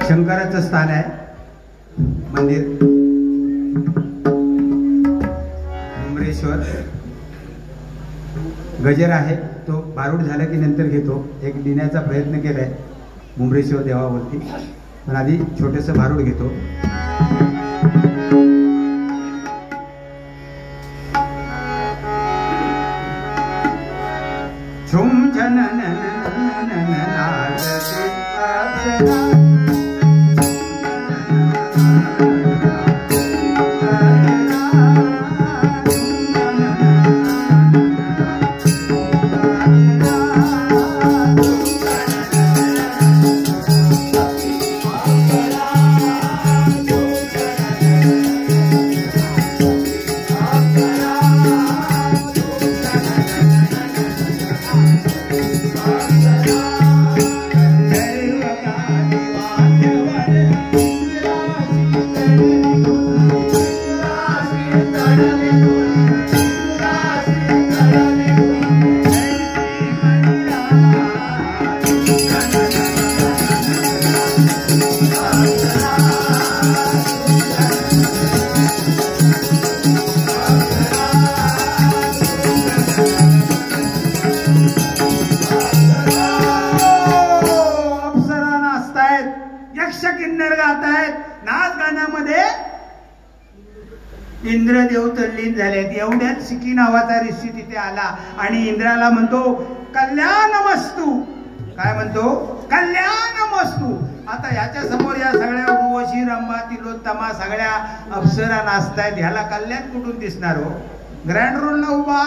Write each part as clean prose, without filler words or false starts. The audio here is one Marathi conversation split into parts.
शंकराचं स्थान आहे मंदिर मुंबरेश्वर. गजर आहे तो भारूड झाला की नंतर घेतो. एक लिहिण्याचा प्रयत्न केलाय मुंबरेश्वर देवावरती, पण आधी छोटंसं भारूड घेतो. झुम झनन इंद्रदेव तल्लीन झालेत. एवढ्यात शिकी नावाचा ऋषी तिथे आला आणि इंद्राला म्हणतो कल्याणमस्तु. काय म्हणतो? कल्याणमस्तु. आता ह्याच्या समोर या सगळ्या उर्वशी रंभा तिलोत्तमा सगळ्या अप्सरा नाचतायत. ह्याला कल्याण कुठून दिसणार हो? ग्रँड रोडला उभा.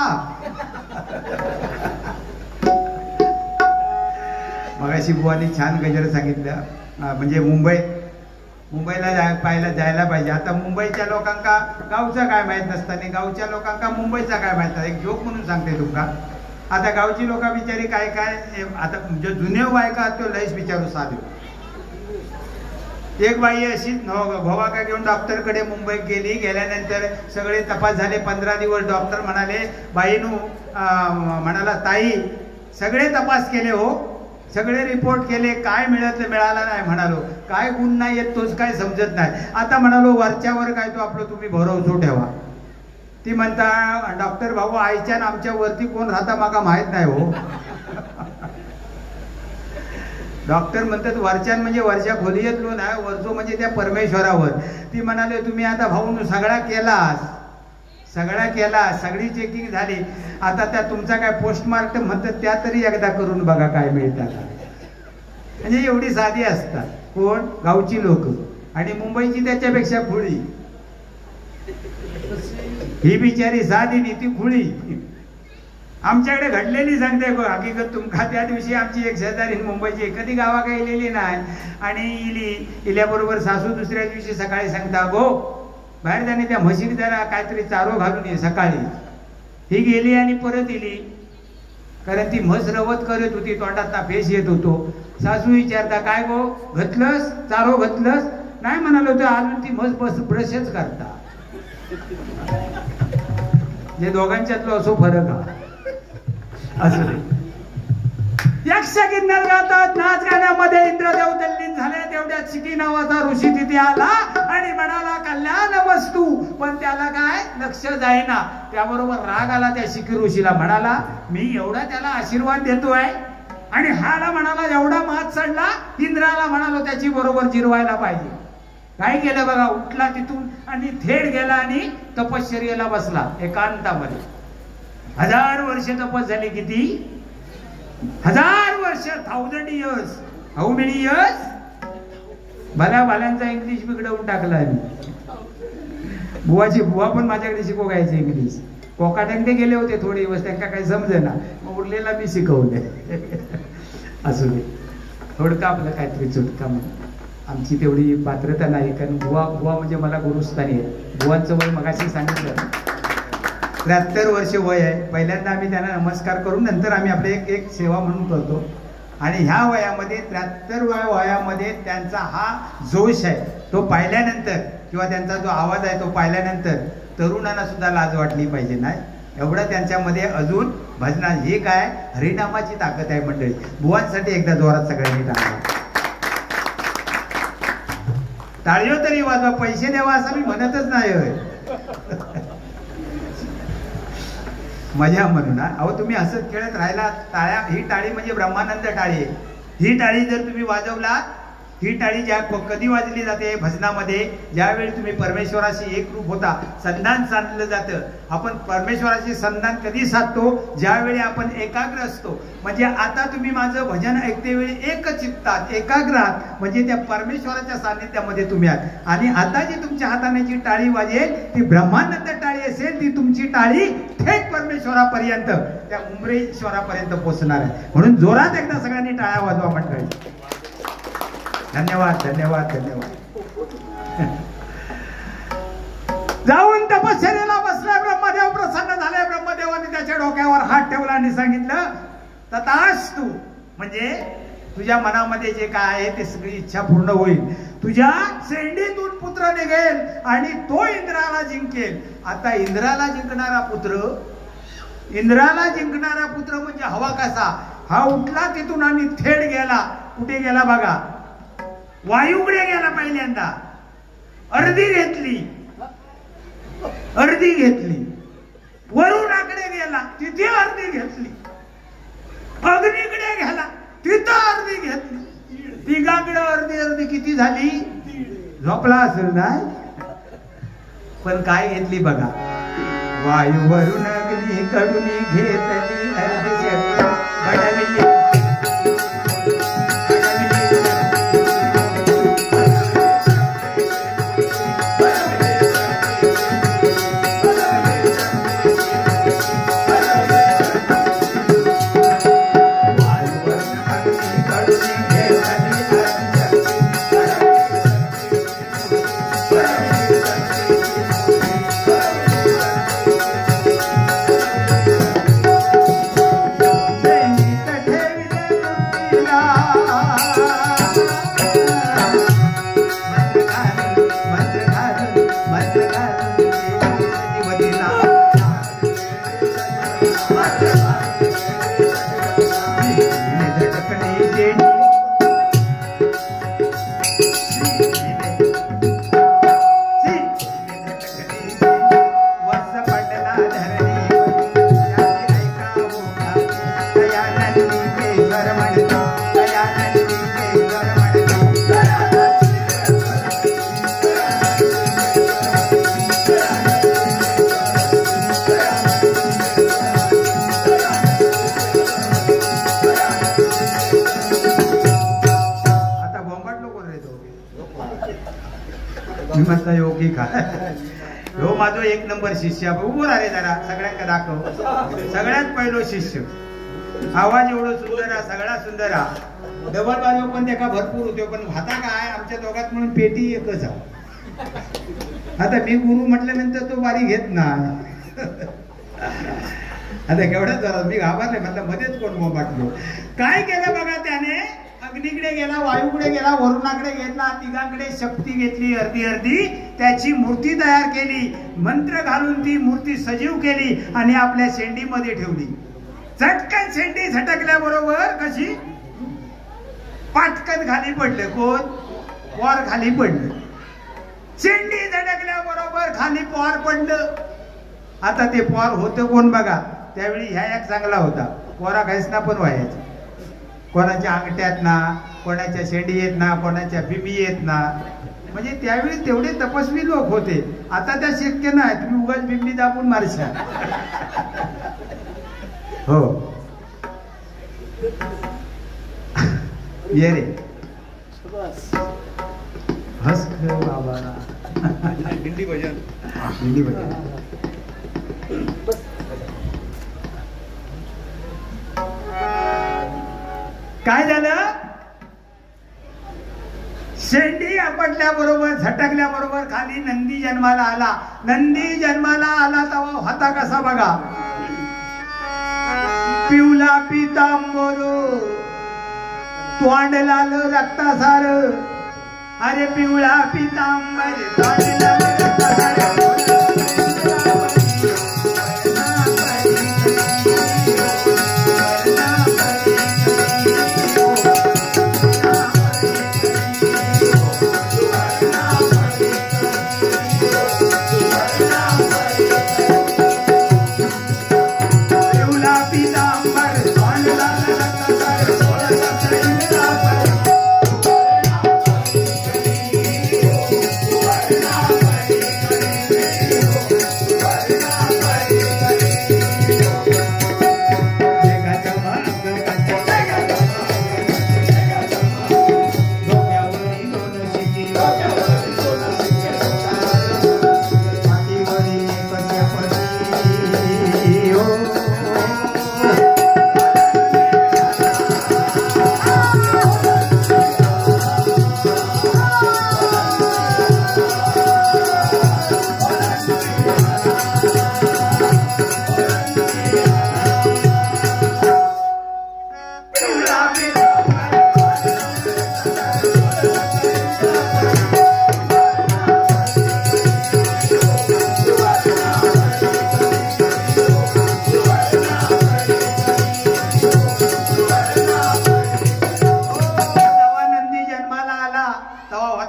मगाशी बुवानी छान गजर सांगितलं. म्हणजे मुंबईला पाहायला जायला पाहिजे. आता मुंबईच्या लोकांका गावचं काय माहित नसताना गावच्या लोकांका मुंबईचा काय माहित. एक जोक म्हणून सांगते तुमका. आता गावची लोक बिचारी काय काय आता जो जुने बायका तो लयच विचारू साधू. एक बाई अशीच भोवा का घेऊन डॉक्टरकडे मुंबईत गेली. गेल्यानंतर सगळे तपास झाले. 15 दिवस डॉक्टर म्हणाले बाईनू म्हणाला ताई सगळे तपास केले हो, सगळे रिपोर्ट केले, काय मिळाला नाही. म्हणालो काय गुण नाही येत तोच काय समजत नाही. आता म्हणालो वरच्यावर काय तो आपलं तुम्ही भरोसा ठेवा. ती म्हणता डॉक्टर भाऊ आईच्या आमच्या वरती कोण राहता माका माहित नाही हो. डॉक्टर म्हणतात वरच्यान म्हणजे वरच्या खोलीतलो नाही, वरचो म्हणजे त्या परमेश्वरावर. ती म्हणाले तुम्ही आता भाऊ सगळा केला, सगळी चेकिंग झाली. आता त्या तुमचा काय पोस्टमार्टम म्हणतात त्या तरी एकदा करून बघा काय मिळतात. म्हणजे एवढी साधी असतात. कोण? गावची लोक. आणि मुंबईची त्याच्यापेक्षा खुळी. ही बिचारी साधी नी ती खुळी. आमच्याकडे घडलेली सांगते हकीकत तुमका. त्या दिवशी आमची एक शेजारी मुंबईची कधी गावाकडे गेलेली नाही आणि इल्याबरोबर सासू दुसऱ्या दिवशी सकाळी सांगता गो बाहेर जाणे त्या म्हशीक जरा काहीतरी चारो घालून ये सकाळी. ही गेली आणि परत येली कारण ती म्हस रवत करत होती, तोंडात फेस येत होतो. सासू विचारता काय गो घातलंस चारो घातलंस? नाही म्हणालो तर अजून ती म्हस ब्रशच करता. जे दोघांच्यातलो असो फरक हा असं. यक्ष किन्नर गातात. नाच गाण्यामध्ये इंद्रदेव तल्लीन झाले. तेवढ्यात शिकी नावाचा ऋषी तिथे आला आणि म्हणाला कल्याण वस्तू. पण त्याला काय लक्ष जाईना. त्याबरोबर राग आला त्या शिकी ऋषीला. म्हणाला मी एवढा त्याला आशीर्वाद देतोय आणि हाला म्हणाला एवढा मात चढला. इंद्राला म्हणालो त्याची बरोबर जिरवायला पाहिजे. काय केलं बघा, उठला तिथून आणि थेट गेला आणि तपश्चर्येला बसला एकांतामध्ये. 1000 वर्ष तपस झाली. किती? 1000 वर्ष. 1000 years. How many years? भल्यांचा इंग्लिश बिघडवून टाकला आम्ही. बुवा पण माझ्याकडे शिकवायचे इंग्लिश. कोकाट्यांकडे गेले होते थोडे दिवस, त्यांना काही समजेना. मग उरलेला मी शिकवले. असू दे थोडका आपलं काहीतरी चुटका म्हणून. आमची तेवढी पात्रता नाही कारण बुवा म्हणजे मला गुरुस्थानी आहे. बुवांचं वय मगाशी सांगितलं 73 वर्ष वय आहे. पहिल्यांदा आम्ही त्यांना नमस्कार करून नंतर आम्ही आपले एक सेवा म्हणून करतो. आणि ह्या वयामध्ये 73व्या वयामध्ये त्यांचा हा जोश आहे तो पाहिल्यानंतर किंवा त्यांचा जो आवाज आहे तो पाहिल्यानंतर तरुणांना सुद्धा लाज वाटली पाहिजे. नाही एवढं त्यांच्यामध्ये अजून भजना. हे काय हरिनामाची ताकद आहे मंडळी. बुवांसाठी एकदा जोरात सगळ्यांनी टाळा. टाळीओ तरी वाजवा, पैसे द्यावा असं मी म्हणतच नाही होय. मजा म्हणून. अहो तुम्ही असंच खेळत राहिला. टाळ्या, ही टाळी म्हणजे ब्रह्मानंद टाळी आहे. ही टाळी जर तुम्ही वाजवला, ही टाळी ज्या कधी वाजली जाते भजनामध्ये, ज्यावेळी तुम्ही परमेश्वराशी एकरूप होता, संधान साधलं जातं. आपण परमेश्वराशी संधान कधी साधतो? ज्यावेळी आपण एकाग्र असतो. म्हणजे आता तुम्ही माझं भजन ऐकते वेळी एक चित्तात एकाग्र आहात, म्हणजे त्या परमेश्वराच्या सान्निध्यामध्ये तुम्ही आहात. आणि आता जी तुमच्या हाताने जी टाळी वाजेल ती ब्रह्मानंद टाळी असेल. ती तुमची टाळी थेट परमेश्वरापर्यंत, त्या उमरेश्वरापर्यंत पोहोचणार आहे. म्हणून जोरात एकदा सगळ्यांनी टाळ्या वाजवा मंडळी. धन्यवाद धन्यवाद धन्यवाद. जाऊन तपश्चर्येला बसलाय ब्रह्मदेव, प्रसन्न झाले. ब्रह्मदेवाने त्याच्या डोक्यावर हात ठेवला आणि सांगितलं तथास्तु. म्हणजे तुझ्या मनामध्ये जे काय आहे ते सगळी इच्छा पूर्ण होईल. तुझ्या शेंडीतून पुत्र निघेल आणि तो इंद्राला जिंकेल. आता इंद्राला जिंकणारा पुत्र, इंद्राला जिंकणारा पुत्र म्हणजे हवा कसा? हा उठला तिथून आणि थेट गेला. कुठे गेला बघा? वायूकडे गेला. पहिल्यांदा अर्धी घेतली, अर्धी घेतली. वरुणाकडे गेला, तिथे अर्धी घेतली. अग्नीकडे गेला, तिथं अर्धी घेतली. तिघाकडे अर्धी अर्धी किती झाली? झोपला असेल ना? पण काय घेतली बघा? वायू वरून अग्नी कडून घेतली अर्धी शक्ती घडविली. हो माझो एक नंबर शिष्य. उभं राहिले जरा, सगळ्यांना दाखव. सगळ्यात पहिलो शिष्य. आवाज एवढं सुंदर, सगळा सुंदर. डबल वाजव पण त्या भरपूर होते. पण हाता काय आमच्या दोघात म्हणून पेटी एकच. आता मी गुरु म्हटल्यानंतर तो वारी घेत नाही. आता केवढ्याच झाला मी घाबरले. म्हटलं मध्येच कोण बोंबाटलो. काय केलं बघा त्याने? अग्नीकडे गेला, वायूकडे गेला, वरुणाकडे घेतला, तिघांकडे शक्ती घेतली अर्धी अर्धी. त्याची मूर्ती तयार केली. मंत्र घालून ती मूर्ती सजीव केली आणि आपल्या शेंडीमध्ये ठेवली. झटकन शेंडी झटकल्याबरोबर कशी पाटकन खाली पडले. कोण? पोर खाली पडलं. शेंडी झटकल्याबरोबर खाली पोर पडलं. आता ते पोर होतं कोण बघा? त्यावेळी ह्या एक चांगला होता. पोरा घासना पण व्हायचा. कोणाच्या अंगठ्यात ना, कोणाच्या शेंडी येत ना, कोणाच्या बिंबी येत ना. म्हणजे त्यावेळी तेवढे तपस्वी लोक होते. आता त्या शक्य नाही. तुम्ही उगाच बिंबी दाबून मारशा. हो ये रे हस बाबा. दिंडी भजन, दिंडी भजन. काय झालं? शेंडी आपटल्याबरोबर झटकल्याबरोबर खाली नंदी जन्माला आला. नंदी जन्माला आला तेव्हा होता कसा बघा? पिवला पितांबर, तोंड लाल रक्तासार. अरे पिवळा पितांबर, तोंड लाल रक्तासार.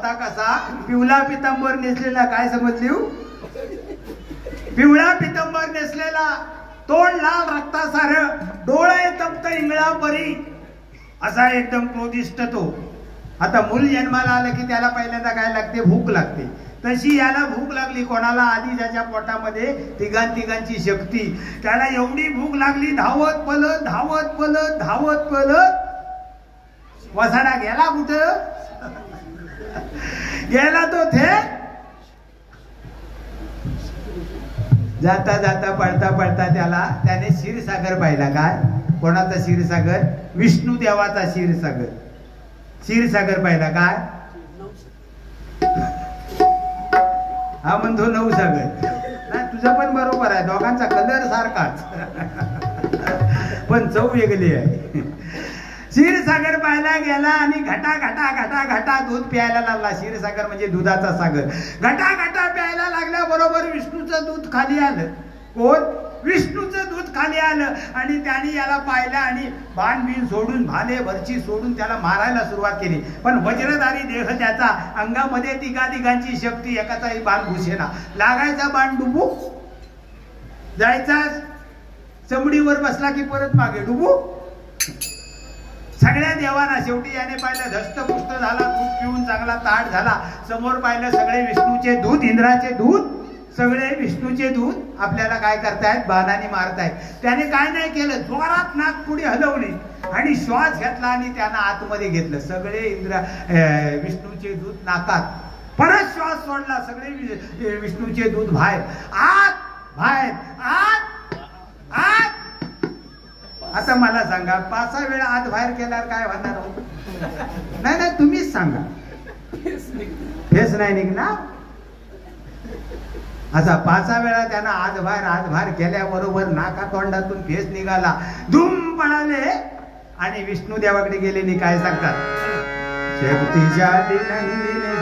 होता कसा, पिवळा पितांबर नेसलेला. काय समजली? पिवळा पितांबर नेसलेला, तोंड लाल रक्तासार, डोळे तप्त इंगळा परी, असा एकदम क्रोधिष्ट तो. आता मूल जन्माला आलं की त्याला पहिल्यांदा काय लागते? भूक लागते. तशी याला भूक लागली. कोणाला? आधी ज्याच्या पोटामध्ये तिघांची शक्ती. त्याला एवढी भूक लागली, धावत पलत धावत पलत धावत पलत. वसाडा गेला कुठं? गेला तो थेट जाता जाता पळता पळता त्याने क्षीरसागर पाहिला. काय? कोणाचा क्षीरसागर? विष्णू देवाचा क्षीरसागर. क्षीरसागर पाहिला. काय? हा म्हणतो नवसागर. नाही, तुझं पण बरोबर आहे, दोघांचा कलर सारखाच पण चव वेगळी आहे. क्षीरसागर पाहायला गेला आणि घटा घटा घटा घटा दूध प्यायला लागला. क्षीरसागर म्हणजे दुधाचा सागर. घटा घटा प्यायला लागल्या बरोबर विष्णूचं दूध खाली आलं. कोण? विष्णूचं दूध खाली आलं आणि त्याने याला पाहिलं आणि बाण बिन सोडून, भाले भरची सोडून त्याला मारायला सुरुवात केली. पण वज्रधारी देह त्याचा, अंगामध्ये तिघांची शक्ती, एकाचाही बाण घुसेना. लागायचा बाण डुबू, जायचा चमडीवर बसला की परत मागे डुबू. सगळ्या देवांना शेवटी याने पाहिलं, धस्तपुष्ट झाला, दूध पिऊन चांगला ताट झाला. समोर पाहिलं सगळे विष्णूचे दूध, इंद्राचे दूध, सगळे विष्णूचे दूध आपल्याला काय करतायत? बाणाने मारतायत. त्याने काय नाही केलं, जोरात नाकपुडी हलवली आणि श्वास घेतला आणि त्यानं आतमध्ये घेतलं. सगळे विष्णूचे दूध नाकात. परत श्वास सोडला, सगळे विष्णूचे दूध बाहेर, आत बाहेर, आत आत. आता मला सांगा, 5 वेळा आत बाहेर केल्यावर काय होणार? नाही नाही, तुम्हीच सांगा. फेस नाही निघणार. असा 5 वेळा त्यांना आत बाहेर केल्याबरोबर नाका तोंडातून फेस निघाला. धूम पळाले आणि विष्णू देवाकडे गेले आणि काय सांगतात? शक्तिशाली नंदिने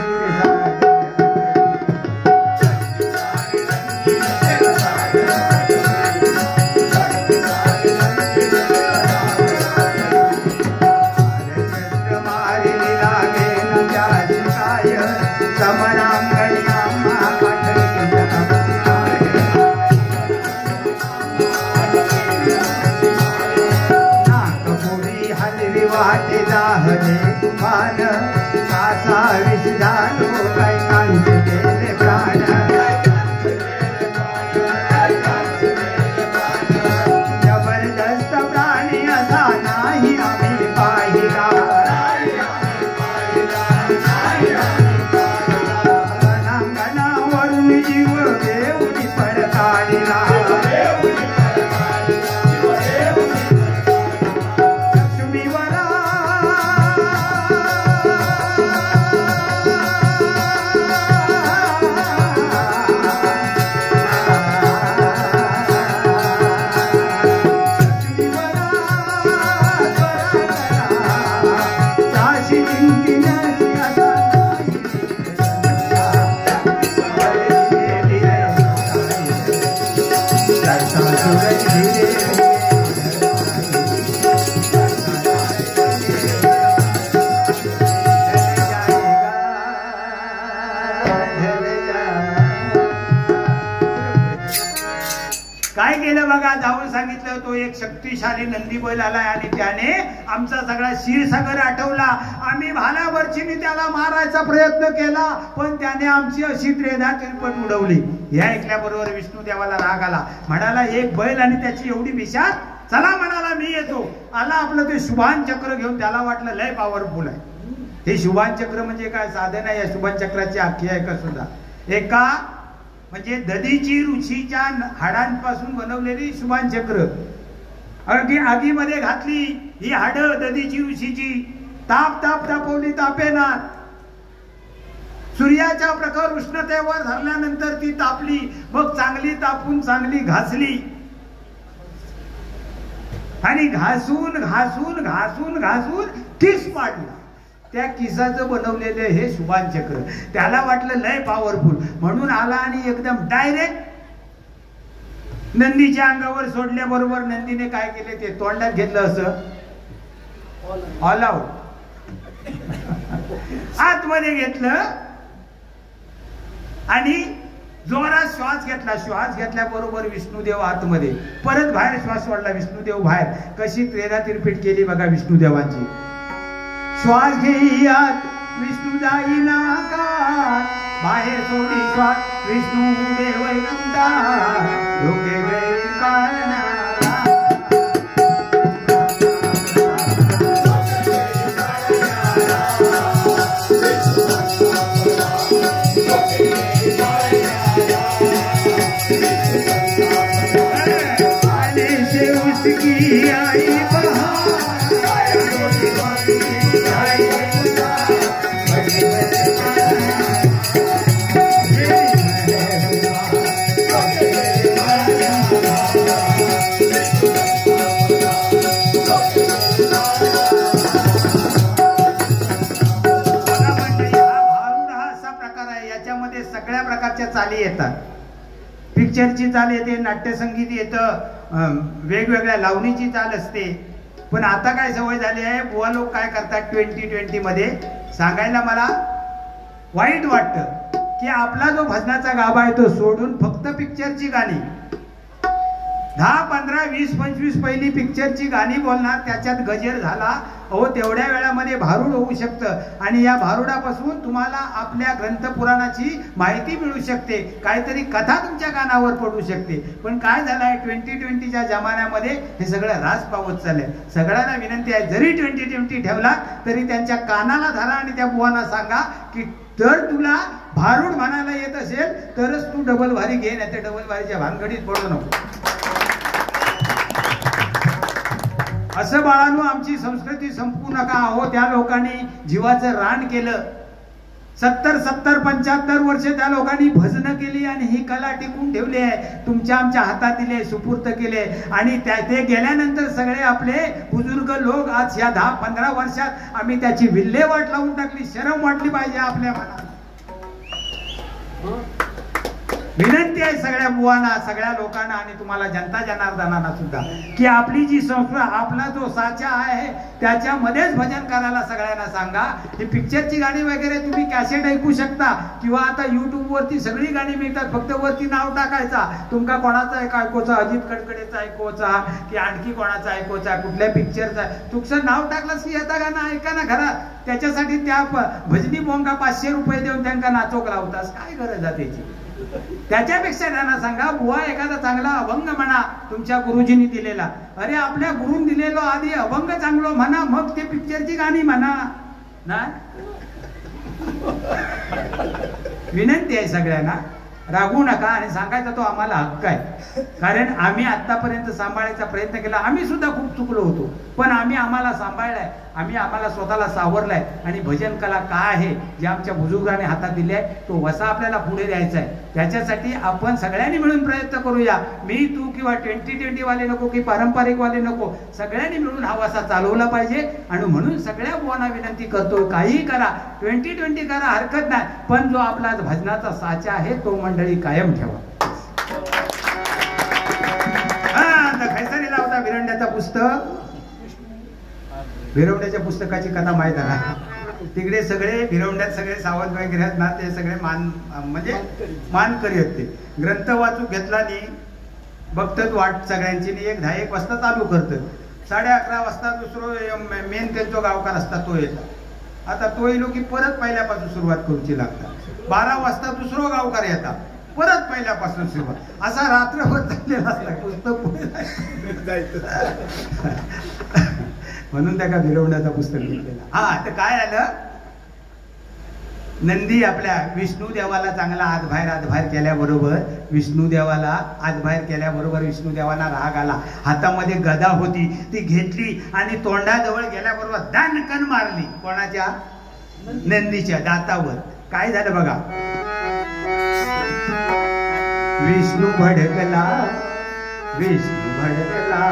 जाऊन सांगितलं. तो एक शक्तिशाली नंदी बैल आलाय आणि त्याने आमचा सगळा क्षीरसागर आठवला. आम्ही भालावरची त्याला मारायचा प्रयत्न केला, पण त्याने आमची अशी त्रेधा तिरपट उडवली. हे ऐकल्याबरोबर विष्णू देवाला राग आला. म्हणाला, एक बैल आणि त्याची एवढी विशाल. चला म्हणाला, मी येतो. आला आपलं ते शुभान चक्र घेऊन. त्याला वाटलं लय पॉवरफुल आहे. हे शुभान चक्र म्हणजे काय साधन आहे? या शुभान चक्राची आख्यायिका सुद्धा एका म्हणजे दधीची ऋषीच्या हाडांपासून बनवलेली शुभान चक्र. आगीमध्ये घातली ही हाड दधीची ऋषीची. तापवली तापेनात. सूर्याच्या प्रखर उष्णतेवर धरल्यानंतर ती तापली. मग चांगली तापून चांगली घासली आणि घासून घासून घासून घासून किस पाडला. त्या किसाचं बनवलेलं हे शुभान चक्र. त्याला वाटलं लय पॉवरफुल म्हणून आला आणि एकदम डायरेक्ट नंदीच्या अंगावर सोडल्याबरोबर नंदीने काय केले? ते तोंडात घेतलं असं ऑल आउट. आत आतमध्ये घेतलं आणि जोरात श्वास घेतला. श्वास घेतल्याबरोबर विष्णुदेव आतमध्ये, परत बाहेर श्वास सोडला, विष्णुदेव बाहेर. कशी 13 रिपीट केली बघा विष्णुदेवांची. श्वास घेई आत विष्णू जाईना का, बाहेर सोडी श्वास विष्णुदेव वैकुंठा, डोके गळे कारणा. उसकी आई याच्यामध्ये सगळ्या प्रकारच्या चाली येतात. पिक्चरची चाल येते, नाट्यसंगीत येतं, वेगवेगळ्या लावणीची चाल असते. पण आता काय सवय झाली आहे, बुवा लोक काय करतात 2020 मध्ये सांगायला मला वाईट वाटतं की आपला जो भजनाचा गाभा आहे तो सोडून फक्त पिक्चरची गाणी, 10, 15, 20, 25 पहिली पिक्चरची गाणी बोलणार, त्याच्यात गजेर झाला. अहो तेवढ्या वेळामध्ये भारूड होऊ शकतं आणि या भारुडापासून तुम्हाला आपल्या ग्रंथपुराणाची माहिती मिळू शकते, काहीतरी कथा तुमच्या कानावर पडू शकते. पण काय झालंय 2020च्या जमान्यामध्ये हे सगळं रास पावत चाललंय. सगळ्यांना विनंती आहे, जरी 2020 ठेवला तरी त्यांच्या कानाला धरा आणि त्या बुवांना सांगा की जर तुला भारूड म्हणायला येत असेल तरच तू डबल भारी घे, नाही तर डबल भारीच्या भानगडीत पडू नको. असं बाळांनो आमची संस्कृती संपू नका. अहो त्या लोकांनी जीवाचं रान केलं, 70, 75 वर्ष त्या लोकांनी भजन केली आणि ही कला टिकून ठेवली आहे, तुमच्या आमच्या हातात दिले, सुपूर्त केले. आणि ते गेल्यानंतर सगळे आपले बुजुर्ग लोक आज या 10-15 वर्षात आम्ही त्याची विल्हेवाट लावून टाकली. शरम वाटली पाहिजे आपल्या मनात. विनंती आहे सगळ्या बुवांना, सगळ्या लोकांना आणि तुम्हाला जनता जनार्दनांना सुद्धा की आपली जी संस्कृती, आपला जो साचा आहे त्याच्यामध्येच भजन करायला सगळ्यांना सांगा. ही पिक्चरची गाणी वगैरे तुम्ही कॅसेट ऐकू शकता किंवा आता YouTube वरती सगळी गाणी मिळतात, फक्त वरती नाव टाकायचा. तुमका कोणाचा ऐकूचा, अजित कडकडेचा ऐकूचा की आणखी कोणाचा ऐकूचा, कुठल्या पिक्चरचा, तुमचं नाव टाकलंस की येता गाणं ऐका ना घरात. त्याच्यासाठी त्या भजनी बोंगा 500 रुपये देऊन त्यांना नाचोक लावतास, काय गरज आहे त्याची? त्याच्यापेक्षा त्यांना सांगा बुवा एखादा चांगला अभंग म्हणा तुमच्या गुरुजींनी दिलेला. अरे आपल्या गुरुन दिलेलो आधी अभंग चांगलो म्हणा, मग ते पिक्चरची गाणी म्हणा ना. विनंती आहे सगळ्यांना, रागवू नका आणि सांगायचा तो आम्हाला हक्क आहे. कारण आम्ही आतापर्यंत सांभाळायचा प्रयत्न केला, आम्ही सुद्धा खूप चुकलो होतो, पण आम्हाला सांभाळलाय, आम्हाला स्वतःला सावरलाय. आणि भजन कला काय आहे जे आमच्या बुजुर्गाने हातात दिले आहे तो वसा आपल्याला पुढे द्यायचा आहे. त्याच्यासाठी आपण सगळ्यांनी मिळून प्रयत्न करूया. मी तू किंवा 2020 वाले नको की पारंपरिक वाले नको, सगळ्यांनी मिळून हा वसा चालवला पाहिजे. आणि म्हणून सगळ्या बुवांना विनंती करतो, काही करा, 2020 करा, हरकत नाही, पण जो आपला भजनाचा साचा आहे तो मंडळी कायम ठेवा. खैसारीला होता भिरवंड्याचा पुस्तक, भिरवंड्याच्या पुस्तकाची कथा माहित आहे. तिकडे सगळे भिरवंड्यात सगळे सावध वगैरे आहेत ना, ते सगळे म्हणजे मानकरी आहेत. ते ग्रंथ वाचू घेतला नी बघतात वाट सगळ्यांची, 10-1 वाजता चालू करतात, 11:30 वाजता दुसरं मेन त्यांचा गावकार असता तो येतात. आता तो येलो की परत पहिल्यापासून सुरुवात करूची लागतात. 12 वाजता दुसरं गावकार येतात, परत पहिल्यापासून सुरुवात. असा रात्रभर चाललेला असला पुस्तक पुढे जायचं. म्हणून त्या भिरवण्याचं पुस्तक लिहिलेलं. हा तर काय आलं, नंदी आपल्या विष्णुदेवाला चांगला आतबाहेर केल्याबरोबर, विष्णुदेवाला आतबाहेर केल्याबरोबर विष्णुदेवाला राग आला. हातामध्ये गदा होती, ती घेतली आणि तोंडाजवळ गेल्याबरोबर दानकन मारली. कोणाच्या? नंदीच्या दातावर. काय झालं बघा, विष्णू भडकला, विष्णू भडकला.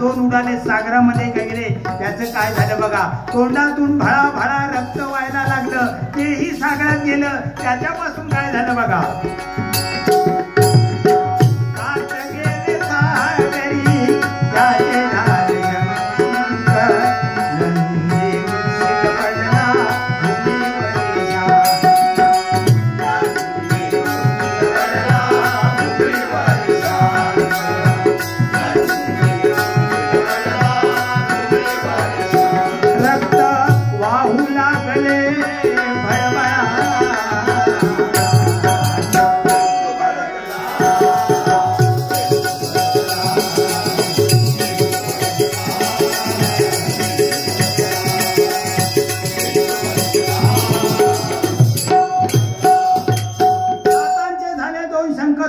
दोन उडाले सागरामध्ये गेले. त्याचं काय झालं बघा, तोंडातून भळा भळा रक्त व्हायला लागलं, तेही सागरात गेलं. त्याच्यापासून काय झालं बघा,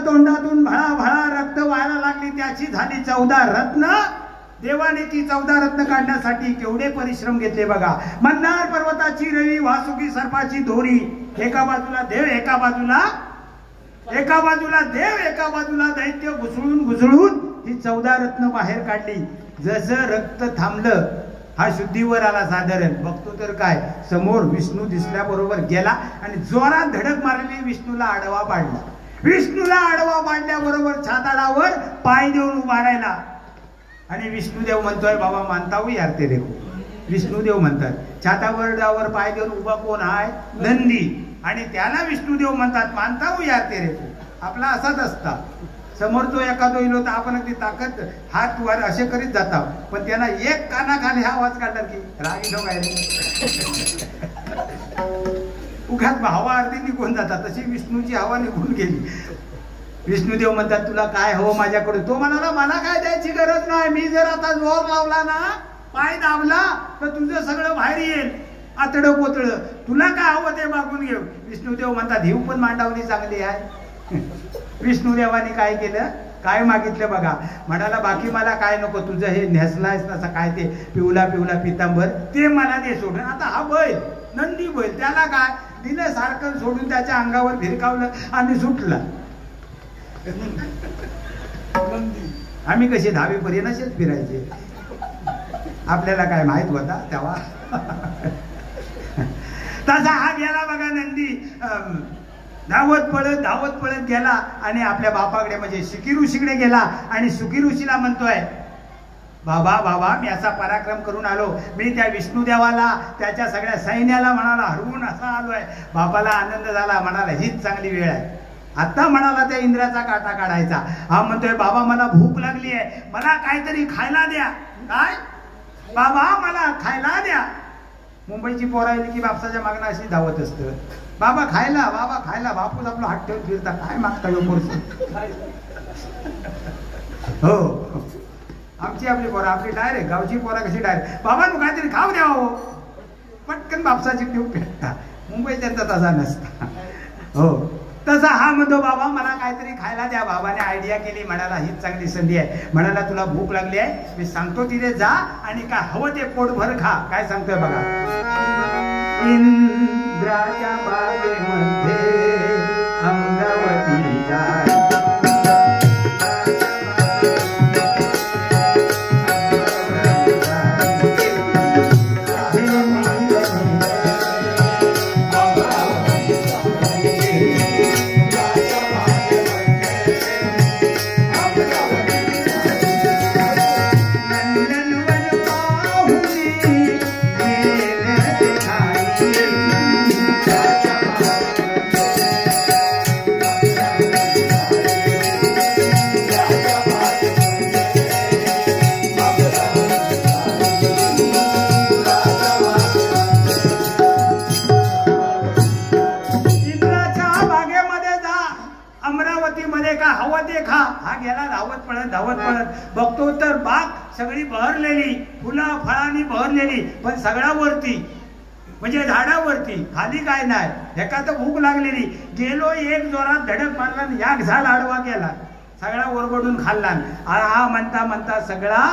तोंडातून भळा भळा रक्त व्हायला लागली. त्याची झाली 14 रत्न. देवाने ती 14 रत्न काढण्यासाठी केवढे परिश्रम घेतले बघा. मंदार पर्वताची रवी, वासुकी सर्पाची दोरी, एका बाजूला देव, एका बाजूला देव, एका बाजूला दैत्य, घुसळून ही 14 रत्न बाहेर काढली. जसं रक्त थांबलं, हा शुद्धीवर आला. साधारण बघतो तर काय, समोर विष्णू दिसल्याबरोबर गेला आणि जोरात धडक मारली. विष्णूला आडवा पाडला. विष्णूला आडवा पाडल्याबरोबर छाताडावर पाय देऊन उभा राहिला. आणि विष्णुदेव म्हणतोय, बाबा मानता हूं यार तेरे को. विष्णुदेव म्हणतात, छातावर पाय देऊन उभा कोण आहे? नंदी. आणि त्याला विष्णुदेव म्हणतात, मानता हूं यार तेरे को. आपला असाच असता, समोर तो एखादो इलो तर आपण अगदी ताकद हात वर असे करीत जाता, पण त्यांना एक कानाखाली हा आवाज काढला की राग इलो काय उघात हवा अर्धी निघून जातात. तशी विष्णूची हवा निघून गेली. विष्णुदेव म्हणतात, तुला काय हवं माझ्याकडून? तो म्हणाला, मला काय द्यायची गरज नाही. मी जर आता जोर लावला ना, पाय दाबला तर तुझं सगळं बाहेर येईल, आतडं पोतळं. तुला काय हवं ते मागून घेऊ. विष्णुदेव म्हणतात, हिव पण मांडावली चांगली आहे. विष्णुदेवाने काय केलं, काय मागितलं बघा. म्हणाला, बाकी मला काय नको, तुझं हे नेसलायस नसा काय ते पिवला पिवला पितांबर, ते मला दे सोडून. आता हा बैल, नंदी बैल, त्याला काय दिलं सारखं सोडून त्याच्या अंगावर भिरकावलं आणि सुटला. आम्ही कसे 10वी पर्यंतच फिरायचे, आपल्याला काय माहित होता तेव्हा. तसा हा गेला बघा नंदी, धावत पळत गेला आणि आपल्या बापाकडे म्हणजे सुकी ऋषीकडे गेला. आणि सुकी ऋषीला म्हणतोय, बाबा मी असा पराक्रम करून आलो. मी त्या विष्णुदेवाला, त्याच्या सगळ्या सैन्याला म्हणाला हरवून असा आलोय. बापाला आनंद झाला. म्हणाला, हीच चांगली वेळ आहे. आता म्हणाला त्या इंद्राचा काटा काढायचा. हा म्हणतोय, बाबा मला भूक लागली आहे, मला काहीतरी खायला द्या. काय बाबा, मला खायला द्या. मुंबईची पोरं आली की बापसाच्या मागणं अशी धावत असतं, बाबा खायला, बाबा खायला. बापूच आपलं हात ठेवून फिरता, काय मागता हो. आमची आपली पोरं, आपली डायरेक्ट गावची पोरं कशी डायरेक्ट, बाबा तू काहीतरी खाऊ द्या हो, पटकन बापसाची ठेवून फेकता. मुंबई त्यांचा तसा नसता हो. तसा हा म्हणतो, बाबा मला काहीतरी खायला द्या. बाबाने आयडिया केली, म्हणाला हीच चांगली संधी आहे. म्हणाला, तुला भूक लागली आहे, मी सांगतो तिथे जा आणि काय हवं ते पोटभर खा. काय सांगतोय बघा, इंद्राच्या बागेमध्ये अमरावती जाय, धावत पळत बघतो तर बाग सगळी बहरलेली, फुलं फळांनी बहरलेली, पण सगळ्या वरती म्हणजे झाडावरती, खाली काय नाही. एका तर भूक लागलेली. गेलो, एक जोरात धडक मारला, याक झाड आडवा गेला, सगळा ओरबडून खाल्ला. हा म्हणता म्हणता सगळा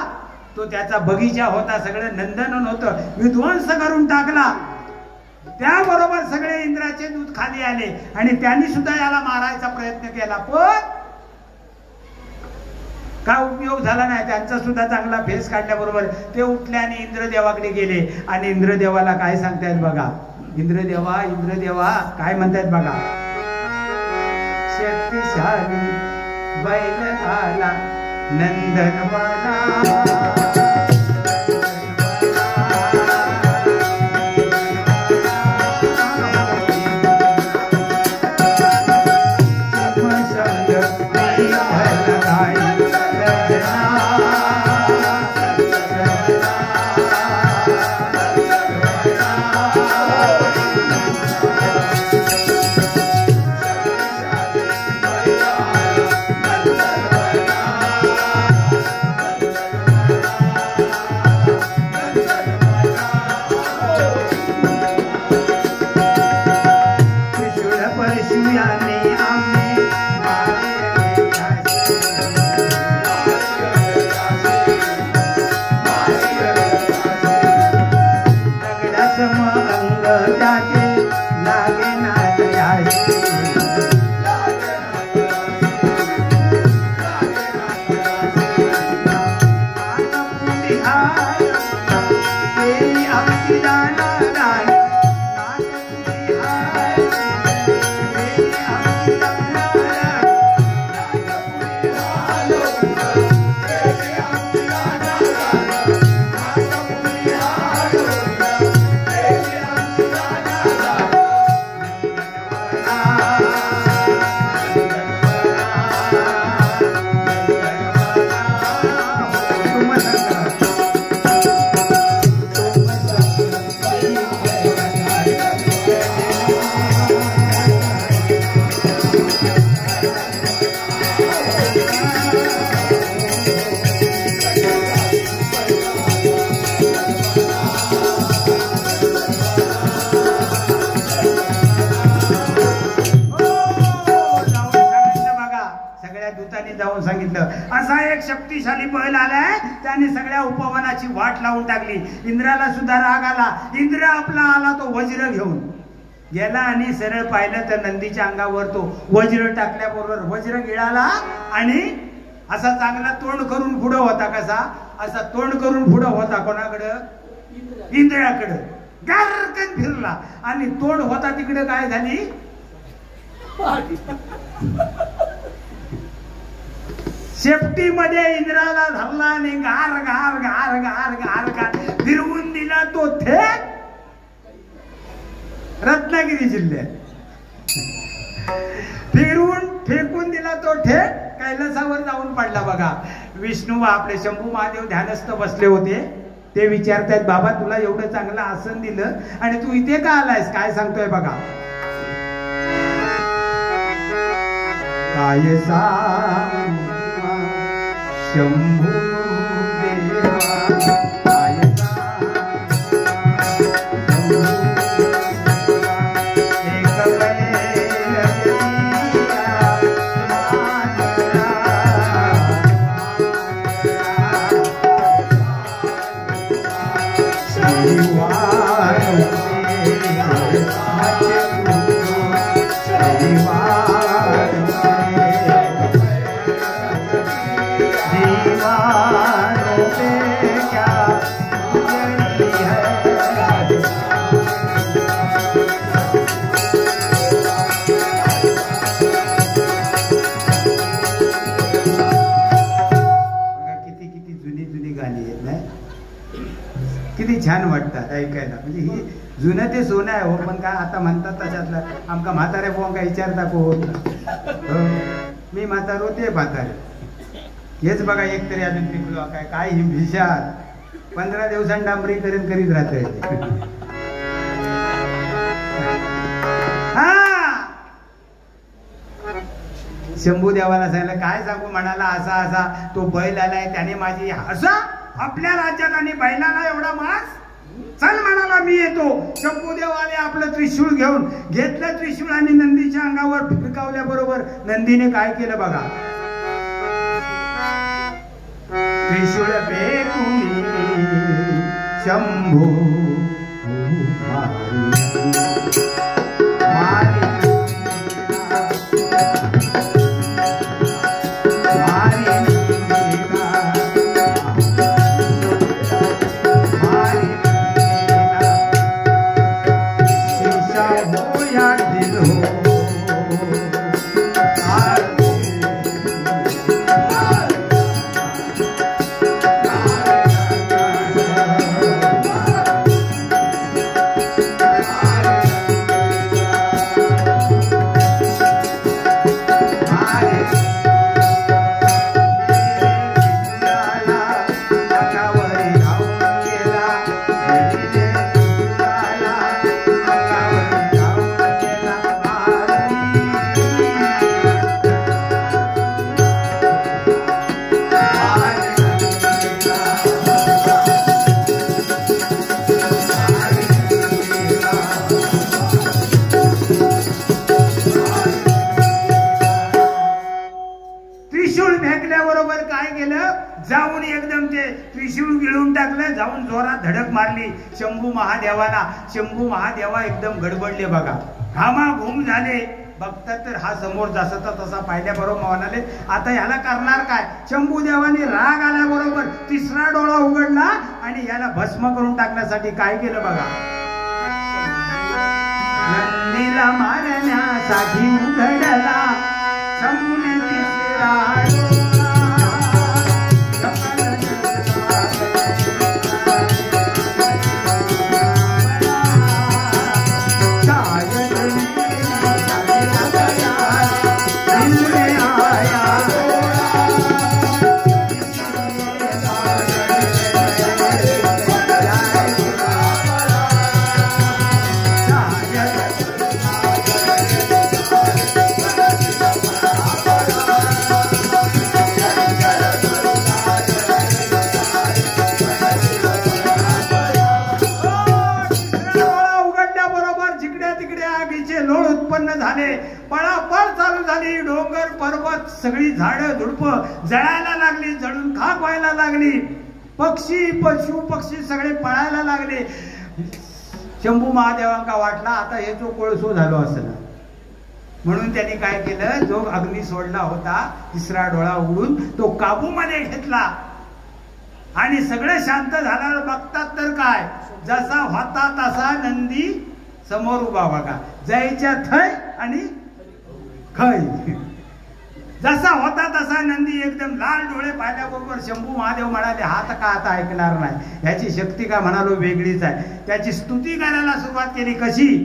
तो त्याचा बगीचा होता, सगळं नंदनवन होतं, विध्वंस करून टाकला. त्याबरोबर सगळे इंद्राचे दूत खाली आले आणि त्यांनी सुद्धा याला मारायचा प्रयत्न केला. पण काय उपयोग झाला नाही, त्यांचा सुद्धा चांगला फेस काढल्याबरोबर ते उठले आणि इंद्रदेवाकडे गेले आणि इंद्रदेवाला काय सांगतायत बघा. इंद्रदेवा काय म्हणतायत बघा. शक्तिशाली बैल आला नंदनवाला, शक्तिशाली बैल आलाय, त्याने सगळ्या उपवनाची वाट लावून टाकली. इंद्राला सुद्धा राग आला. इंद्र आपला आला तो वज्र घेऊन गेला आणि सरळ पाहिलं तर नंदीच्या अंगावर तो वज्र टाकल्याबरोबर वज्र गिळाला आणि असा चांगला तोंड करून पुढं होता. कसा असा तोंड करून पुढं होता. कोणाकडं? इंद्राकडं. गारकन फिरला आणि तोंड होता तिकडे काय झाली, शेपटी मध्ये इंद्राला धरला आणि गार गार गार गार गार गार फिरवून दिला तो थेट रत्नागिरी जिल्ह्यात. फिरवून फेकून दिला तो थेट कैलासावर जाऊन पडला बघा. विष्णू आपले शंभू महादेव ध्यानस्थ बसले होते. ते विचारतायत बाबा तुला एवढं चांगलं आसन दिलं आणि तू इथे का आलायस? काय सांगतोय बघा. काय शंभू देवा छान वाटतात ऐकायला. म्हणजे ही जुनं ते सोनं आहे हो. पण काय आता म्हणतात तशातलं आमका म्हातारे पोहून काय विचारता कोण. मी म्हातारो ते म्हातारे. हेच बघा एकतरी अजून पिकलो काय काय ही भिशार 15 दिवसांनी डांबरीकरण करीत राहतोय. शंभू देवाला सांगितलं काय सांगू. म्हणाला असा असा तो बैल आलाय त्याने माझी असा आपल्या राज्यात आणि बैलाला एवढा मास. चल म्हणाला मी येतो. शंभूदेव आले आपलं त्रिशूळ घेऊन. घेतलं त्रिशूळ आणि नंदीच्या अंगावर फिरकावल्या बरोबर नंदीने काय केलं बघा. त्रिशूळ फेकून शंभू मारी जाऊन एकदम ते त्रिशूळ गिळून टाकलं, जाऊन जोरात धडक मारली शंभू महादेवाला. शंभू महादेवा एकदम गडबडले बघा, घामाघूम झाले. बघतात तर हा समोर जसाचा तसा पाहिल्याबरोबर म्हणाले आता ह्याला करणार काय. शंभू देवाने राग आल्याबरोबर तिसरा डोळा उघडला आणि याला भस्म करून टाकण्यासाठी काय केलं बघा. नंदीला मारण्यासाठी उघडला शंभूने तिसरा डोंगर पर्वत सगळी झाडं झुडप जळायला लागली, जळून खाक व्हायला लागली. पक्षी पशु पक्षी सगळे पळायला लागले. शंभू महादेवांका वाटला आता हे जो कोळसो झालो असं, म्हणून त्यांनी काय केलं, जो अग्नी सोडला होता तिसरा डोळा उघडून तो काबूमध्ये घेतला आणि सगळं शांत झाल्यावर बघतात तर काय, जसा होता तसा नंदी समोर उभा बघा. जायच्या थय आणि खय, जसा होता तसा नंदी एकदम लाल डोळे पाहिल्याबरोबर शंभू महादेव म्हणाले हा तर का आता ऐकणार नाही, याची शक्ती का म्हणालो वेगळीच आहे. त्याची स्तुती करायला सुरुवात केली. कशी,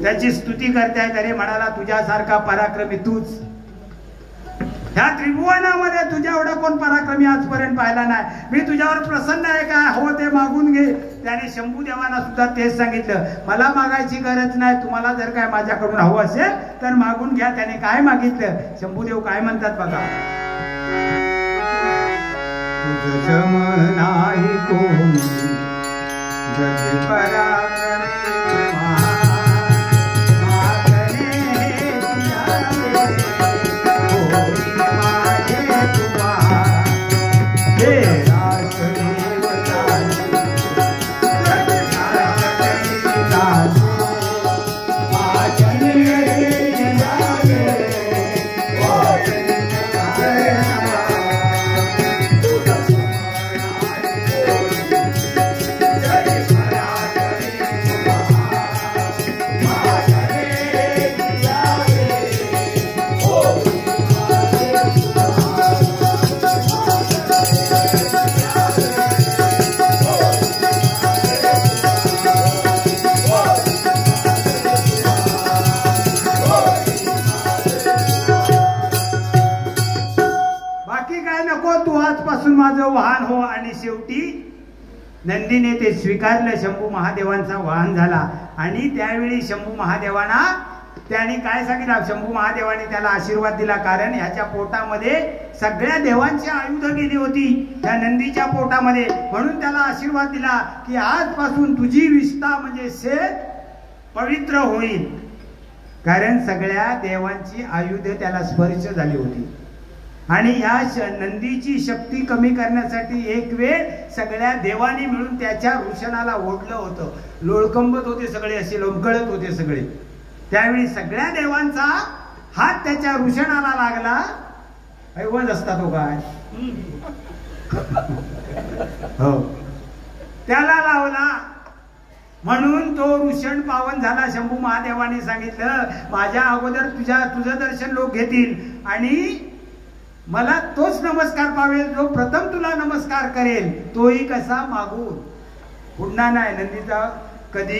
त्याची स्तुती करतायत. अरे म्हणाला तुझ्यासारखा पराक्रमी तूच, ह्या त्रिभुवनामध्ये तुझ्या एवढा कोण पराक्रमी आजपर्यंत पाहिला नाही. मी तुझ्यावर प्रसन्न आहे का, हो ते मागून घे. त्याने शंभू देवांना सुद्धा तेच सांगितलं, मला मागायची गरज नाही, तुम्हाला जर काय माझ्याकडून हवं असेल तर मागून घ्या. त्याने काय मागितलं, शंभूदेव काय म्हणतात बघा. तुझं नाही कोण जग पराक्रमी माझं वाहन हो. आणि शेवटी नंदीने ते स्वीकारलं, शंभू महादेवांचा वाहन झाला. आणि त्यावेळी शंभू महादेवांना त्याने काय सांगितलं, शंभू महादेवाने त्याला आशीर्वाद दिला. कारण ह्याच्या पोटामध्ये सगळ्या देवांची आयुध गेली होती त्या नंदीच्या पोटामध्ये, म्हणून त्याला आशीर्वाद दिला की आजपासून तुझी विष्ठा म्हणजे शेत पवित्र होईल. कारण सगळ्या देवांची आयुध त्याला स्पर्श झाली होती. आणि या नंदीची शक्ती कमी करण्यासाठी एक वेळ सगळ्या देवांनी मिळून त्याच्या वृषणाला ओढलं होतं. लोळकंबत होते सगळे, असे लोंबकळत होते सगळे. त्यावेळी सगळ्या देवांचा हात त्याच्या वृषणाला लागला. ऐवज असता तो काय हो त्याला लावला, म्हणून तो वृषण पावन झाला. शंभू महादेवाने सांगितलं माझ्या अगोदर तुझं दर्शन लोक घेतील आणि मला तोच नमस्कार पावेल जो प्रथम तुला नमस्कार करेल, तोही कसा मागून. पुन्हा नाही नंदीचा कधी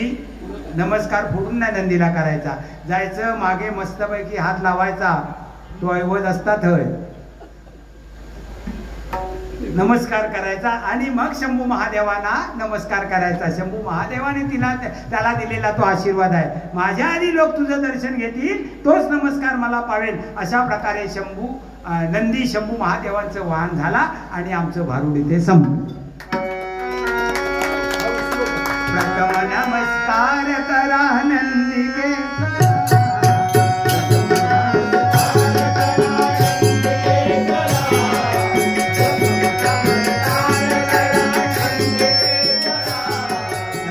नमस्कार फोडून नाही नंदीला करायचा. जायचं मागे मस्तपैकी हात लावायचा, तो ऐवज असतात नमस्कार करायचा आणि मग शंभू महादेवांना नमस्कार करायचा. शंभू महादेवाने त्याला दिलेला तो आशीर्वाद आहे, माझ्या आधी लोक तुझं दर्शन घेतील तोच नमस्कार मला पावेल. अशा प्रकारे नंदी शंभू महादेवांचं वाहन झाला आणि आमचं भारुड इथे संपलं. प्रथम नमस्कार करा नंदी के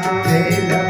वेल